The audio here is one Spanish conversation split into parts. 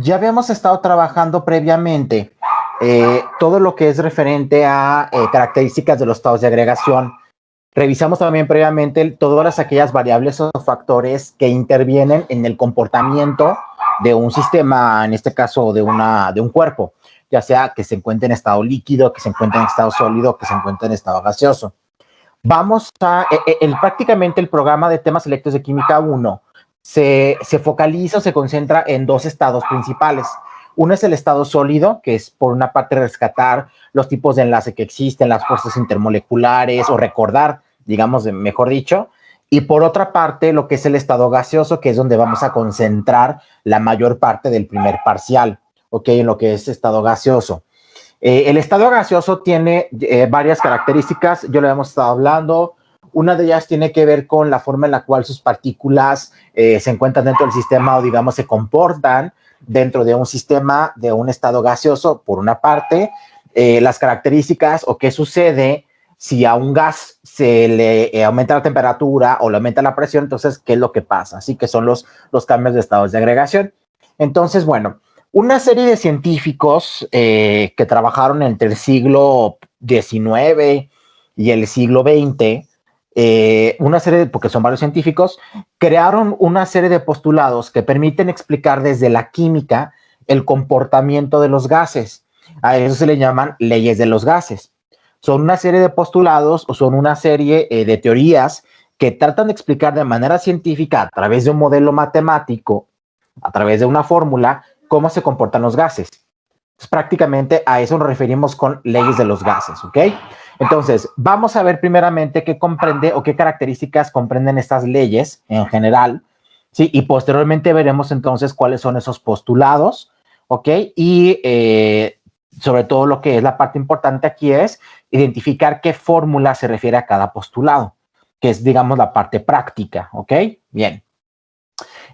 ya habíamos estado trabajando previamente todo lo que es referente a características de los estados de agregación. Revisamos también previamente todas aquellas variables o factores que intervienen en el comportamiento de un sistema, en este caso de un cuerpo, ya sea que se encuentre en estado líquido, que se encuentre en estado sólido, que se encuentre en estado gaseoso. Vamos a, prácticamente el programa de temas selectos de Química 1 se focaliza o se concentra en dos estados principales. Uno es el estado sólido, que es por una parte rescatar los tipos de enlace que existen, las fuerzas intermoleculares, o recordar, digamos, mejor dicho, y por otra parte lo que es el estado gaseoso, que es donde vamos a concentrar la mayor parte del primer parcial, ¿ok? En lo que es estado gaseoso. El estado gaseoso tiene varias características, yo lo hemos estado hablando. Una de ellas tiene que ver con la forma en la cual sus partículas se encuentran dentro del sistema o, digamos, se comportan dentro de un sistema, de un estado gaseoso, por una parte. Las características o qué sucede si a un gas se le aumenta la temperatura o le aumenta la presión, entonces, ¿qué es lo que pasa? Así que son los cambios de estados de agregación. Entonces, bueno, una serie de científicos que trabajaron entre el siglo XIX y el siglo XX, una serie, porque son varios científicos, crearon una serie de postulados que permiten explicar desde la química el comportamiento de los gases. A eso se le llaman leyes de los gases. Son una serie de postulados o son una serie de teorías que tratan de explicar de manera científica, a través de un modelo matemático, a través de una fórmula, cómo se comportan los gases. Entonces, prácticamente a eso nos referimos con leyes de los gases, ¿ok? Entonces, vamos a ver primeramente qué comprende o qué características comprenden estas leyes en general, ¿sí? Y posteriormente veremos entonces cuáles son esos postulados, ¿ok? Y sobre todo lo que es la parte importante aquí es identificar qué fórmula se refiere a cada postulado, que es, digamos, la parte práctica, ¿ok? Bien.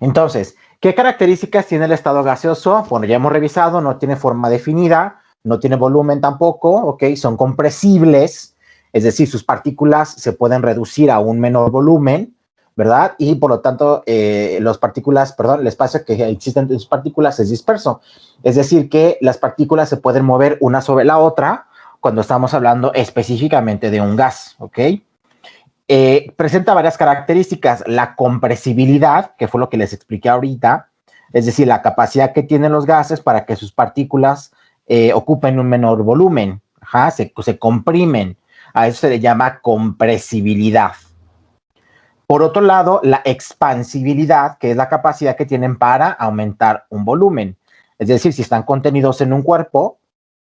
Entonces, ¿qué características tiene el estado gaseoso? Bueno, ya hemos revisado, no tiene forma definida, no tiene volumen tampoco, ¿ok? Son compresibles, es decir, sus partículas se pueden reducir a un menor volumen, ¿verdad? Y por lo tanto, el espacio que existe entre sus partículas es disperso. Es decir, que las partículas se pueden mover una sobre la otra cuando estamos hablando específicamente de un gas, ¿ok? Presenta varias características. La compresibilidad, que fue lo que les expliqué ahorita, es decir, la capacidad que tienen los gases para que sus partículas ocupen un menor volumen, se comprimen. A eso se le llama compresibilidad. Por otro lado, la expansibilidad, que es la capacidad que tienen para aumentar un volumen. Es decir, si están contenidos en un cuerpo,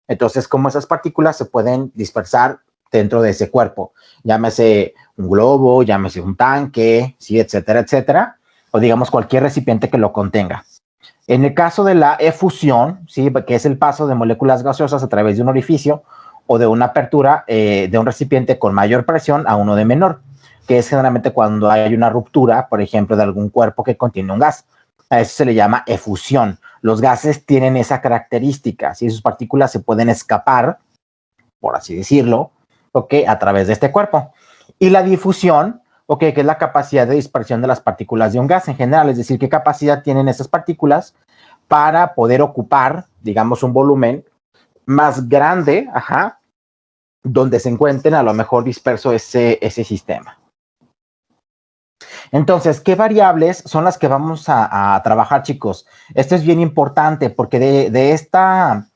entonces como esas partículas se pueden dispersar dentro de ese cuerpo, llámese un globo, llámese un tanque, ¿sí? Etcétera, etcétera, o digamos cualquier recipiente que lo contenga. En el caso de la efusión, ¿sí? Que es el paso de moléculas gaseosas a través de un orificio o de una apertura de un recipiente con mayor presión a uno de menor, que es generalmente cuando hay una ruptura, por ejemplo, de algún cuerpo que contiene un gas. A eso se le llama efusión. Los gases tienen esa característica, ¿sí? Sus partículas se pueden escapar, por así decirlo, ¿ok? A través de este cuerpo. Y la difusión, ¿ok? Que es la capacidad de dispersión de las partículas de un gas en general, es decir, qué capacidad tienen esas partículas para poder ocupar, digamos, un volumen más grande, donde se encuentren a lo mejor disperso ese sistema. Entonces, ¿qué variables son las que vamos a trabajar, chicos? Esto es bien importante porque de esta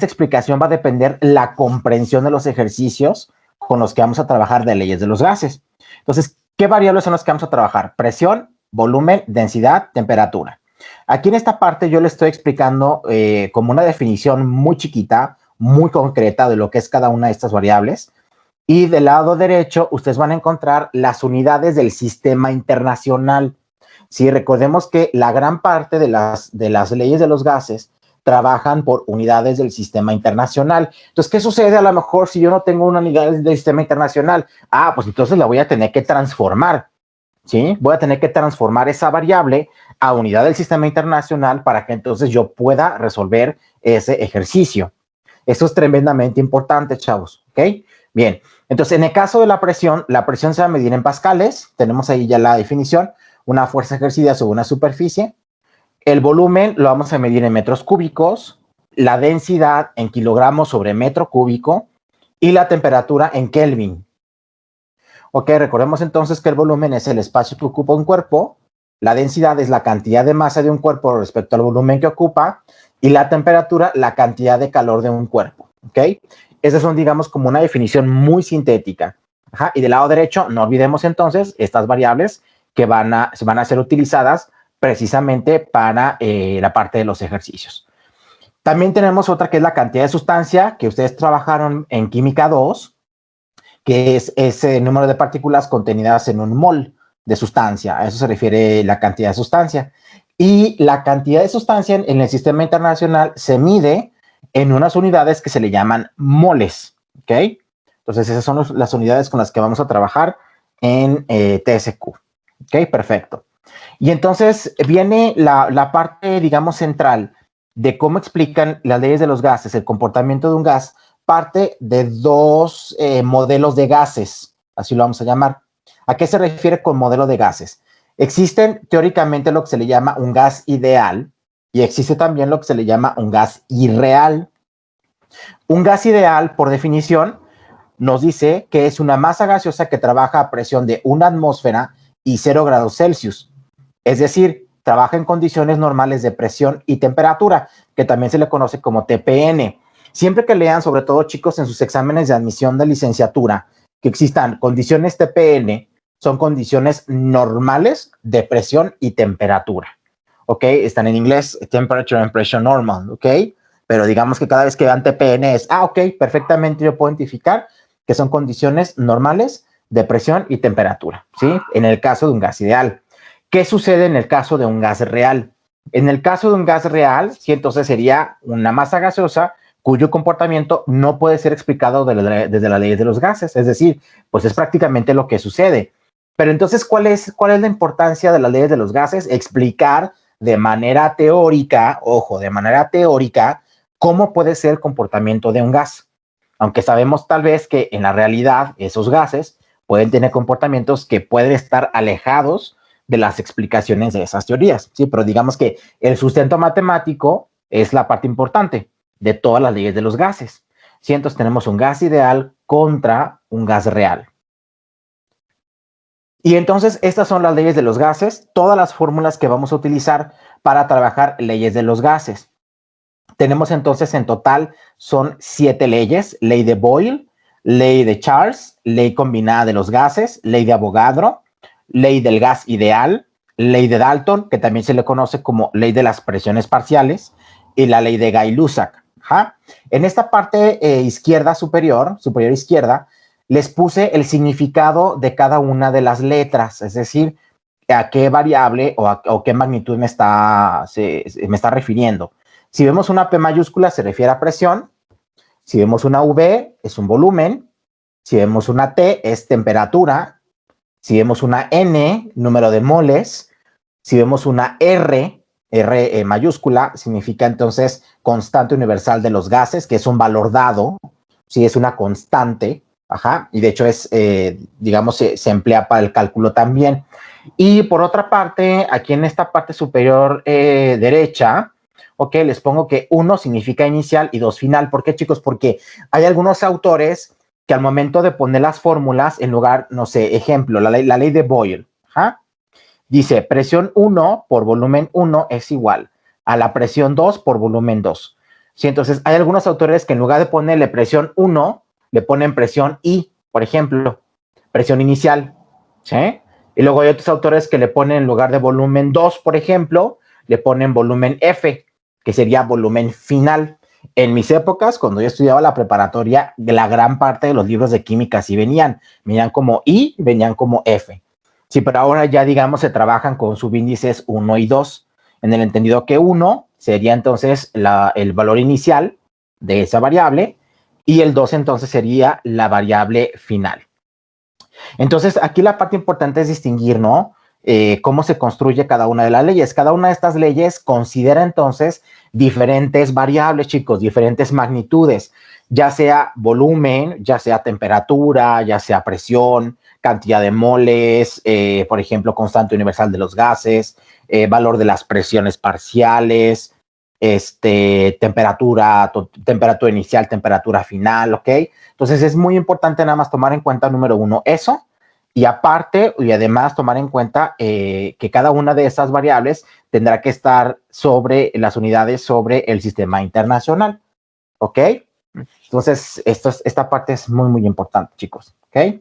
explicación va a depender la comprensión de los ejercicios con los que vamos a trabajar de leyes de los gases. Entonces, ¿qué variables son las que vamos a trabajar? Presión, volumen, densidad, temperatura. Aquí en esta parte yo le estoy explicando como una definición muy chiquita, muy concreta de lo que es cada una de estas variables. Y del lado derecho, ustedes van a encontrar las unidades del sistema internacional. Sí, recordemos que la gran parte de las leyes de los gases trabajan por unidades del sistema internacional. Entonces, ¿qué sucede a lo mejor si yo no tengo una unidad del sistema internacional? Pues entonces la voy a tener que transformar, ¿sí? Voy a tener que transformar esa variable a unidad del sistema internacional para que entonces yo pueda resolver ese ejercicio. Eso es tremendamente importante, chavos, ¿ok? Bien, entonces en el caso de la presión se va a medir en pascales, tenemos ahí ya la definición, una fuerza ejercida sobre una superficie. El volumen lo vamos a medir en metros cúbicos, la densidad en kilogramos sobre metro cúbico y la temperatura en Kelvin. Ok, recordemos entonces que el volumen es el espacio que ocupa un cuerpo, la densidad es la cantidad de masa de un cuerpo respecto al volumen que ocupa y la temperatura, la cantidad de calor de un cuerpo. Ok, esas son, digamos, como una definición muy sintética. Ajá. Y del lado derecho, no olvidemos entonces estas variables que van a ser utilizadas precisamente para la parte de los ejercicios. También tenemos otra que es la cantidad de sustancia, que ustedes trabajaron en química 2, que es ese número de partículas contenidas en un mol de sustancia. A eso se refiere la cantidad de sustancia. Y la cantidad de sustancia en el sistema internacional se mide en unas unidades que se le llaman moles. ¿Ok? Entonces, esas son las unidades con las que vamos a trabajar en TSQ. ¿Ok? Perfecto. Y entonces viene la parte, digamos, central de cómo explican las leyes de los gases, el comportamiento de un gas, parte de dos modelos de gases, así lo vamos a llamar. ¿A qué se refiere con modelo de gases? Existen teóricamente lo que se le llama un gas ideal y existe también lo que se le llama un gas irreal. Un gas ideal, por definición, nos dice que es una masa gaseosa que trabaja a presión de una atmósfera y 0 grados Celsius. Es decir, trabaja en condiciones normales de presión y temperatura, que también se le conoce como TPN. Siempre que lean, sobre todo chicos, en sus exámenes de admisión de licenciatura, que existan condiciones TPN, son condiciones normales de presión y temperatura. ¿Ok? Están en inglés, Temperature and Pressure Normal, ¿ok? Pero digamos que cada vez que vean TPN es, ok, perfectamente yo puedo identificar que son condiciones normales de presión y temperatura, ¿sí? En el caso de un gas ideal. ¿Qué sucede en el caso de un gas real? En el caso de un gas real, sí, entonces sería una masa gaseosa cuyo comportamiento no puede ser explicado desde la ley de los gases. Es decir, pues es prácticamente lo que sucede. Pero entonces, ¿cuál es la importancia de las leyes de los gases? Explicar de manera teórica, ojo, de manera teórica, cómo puede ser el comportamiento de un gas. Aunque sabemos tal vez que en la realidad esos gases pueden tener comportamientos que pueden estar alejados de las explicaciones de esas teorías, ¿sí? Pero digamos que el sustento matemático es la parte importante de todas las leyes de los gases. ¿Sí? Entonces tenemos un gas ideal contra un gas real. Y entonces estas son las leyes de los gases, todas las fórmulas que vamos a utilizar para trabajar leyes de los gases. Tenemos entonces en total son 7 leyes: ley de Boyle, ley de Charles, ley combinada de los gases, ley de Avogadro, ley del gas ideal, ley de Dalton, que también se le conoce como ley de las presiones parciales, y la ley de Gay-Lussac. En esta parte izquierda superior izquierda, les puse el significado de cada una de las letras, es decir, a qué variable o qué magnitud me está refiriendo. Si vemos una P mayúscula, se refiere a presión. Si vemos una V, es un volumen. Si vemos una T, es temperatura. Si vemos una N, número de moles. Si vemos una R mayúscula, significa entonces constante universal de los gases, que es un valor dado. Si es una constante, y de hecho es, digamos, se emplea para el cálculo también. Y por otra parte, aquí en esta parte superior derecha, ok, les pongo que 1 significa inicial y 2 final. ¿Por qué, chicos? Porque hay algunos autores que al momento de poner las fórmulas, en lugar, no sé, ejemplo, la ley de Boyle, dice presión 1 por volumen 1 es igual a la presión 2 por volumen 2. ¿Sí? Entonces, hay algunos autores que en lugar de ponerle presión 1, le ponen presión I, por ejemplo, presión inicial, ¿sí? Y luego hay otros autores que le ponen en lugar de volumen 2, por ejemplo, le ponen volumen F, que sería volumen final. En mis épocas, cuando yo estudiaba la preparatoria, la gran parte de los libros de química sí venían como I, venían como F. Sí, pero ahora ya, digamos, se trabajan con subíndices 1 y 2, en el entendido que 1 sería entonces el valor inicial de esa variable y el 2 entonces sería la variable final. Entonces, aquí la parte importante es distinguir, ¿no? Cómo se construye cada una de las leyes. Cada una de estas leyes considera entonces diferentes variables, chicos, diferentes magnitudes. ya sea volumen, ya sea temperatura, ya sea presión, cantidad de moles, por ejemplo, constante universal de los gases, valor de las presiones parciales, temperatura, temperatura inicial, temperatura final, ¿ok? Entonces es muy importante nada más tomar en cuenta, número uno, eso, y aparte y además tomar en cuenta que cada una de esas variables tendrá que estar sobre las unidades sobre el sistema internacional, ¿ok? Entonces, esta parte es muy, muy importante, chicos, ¿ok?